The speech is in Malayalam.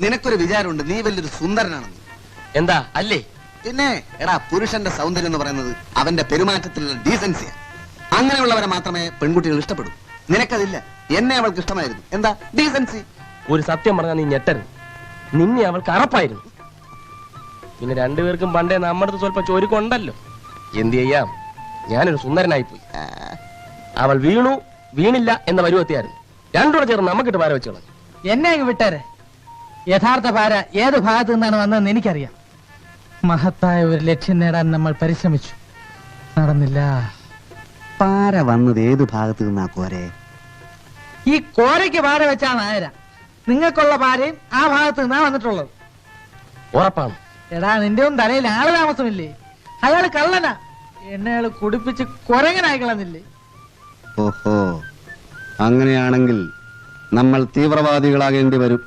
നിനക്കൊരു വിചാരമുണ്ട് നീ വലിയൊരു സുന്ദരനാണെന്ന്. എന്താ അല്ലേ? പിന്നെ എടാ, പുരുഷന്റെ സൗന്ദര്യം എന്ന് പറയുന്നത് അവന്റെ പെരുമാറ്റത്തിലുള്ള ഡീസൻസിയാണ്. അങ്ങനെയുള്ളവരെ മാത്രമേ പെൺകുട്ടികൾ ഇഷ്ടപ്പെടൂ. നിനക്കതില്ല. എന്നെ അവൾക്ക് ഇഷ്ടമായിരുന്നു. എന്താ ഡീസൻസി? ഒരു സത്യം പറഞ്ഞാൽ നീ ഞെട്ടരുത്. നിന്നെ അവൾക്ക് അറപ്പായിരുന്നു. പിന്നെ രണ്ടുപേർക്കും പണ്ടേ നമ്മുടെ അടുത്ത് സ്വല്പം ചോരുക്കുണ്ടല്ലോ. എന്ത് ചെയ്യാം, ഞാനൊരു സുന്ദരനായിപ്പോയി. അവൾ വീണു വീണില്ല എന്ന പരുവത്തിയായിരുന്നു. രണ്ടുകൂടെ ചേർന്ന് നമുക്കിട്ട് പാര വെച്ചു കളഞ്ഞു. എന്നെ അങ്ങ് വിട്ടേരെ. യഥാർത്ഥ പാര ഏത് ഭാഗത്തു നിന്നാണ് വന്നതെന്ന് എനിക്കറിയാം. മഹത്തായ ഒരു ലക്ഷ്യം നേടാൻ നമ്മൾ പരിശ്രമിച്ചു, നടന്നില്ല. പാര വന്നത് ഏത് ഭാഗത്ത് നിന്നാ കോരെ? ഈ കോരയ്ക്ക് പാര വെച്ചാ നായര. നിങ്ങൾക്കുള്ള പാരയും ആ ഭാഗത്ത് നിന്നാ വന്നിട്ടുള്ളത്. ഉറപ്പാണ്. എടാ, നിന്റെ ഒന്നും തലയിൽ ആള് താമസമില്ലേ? അയാള് കള്ളനാ. എന്നെ അയാൾ കുടിപ്പിച്ച് കൊരങ്ങനായി കളഞ്ഞില്ലേ? ഓഹോ, അങ്ങനെയാണെങ്കിൽ നമ്മൾ തീവ്രവാദികളാകേണ്ടി വരും.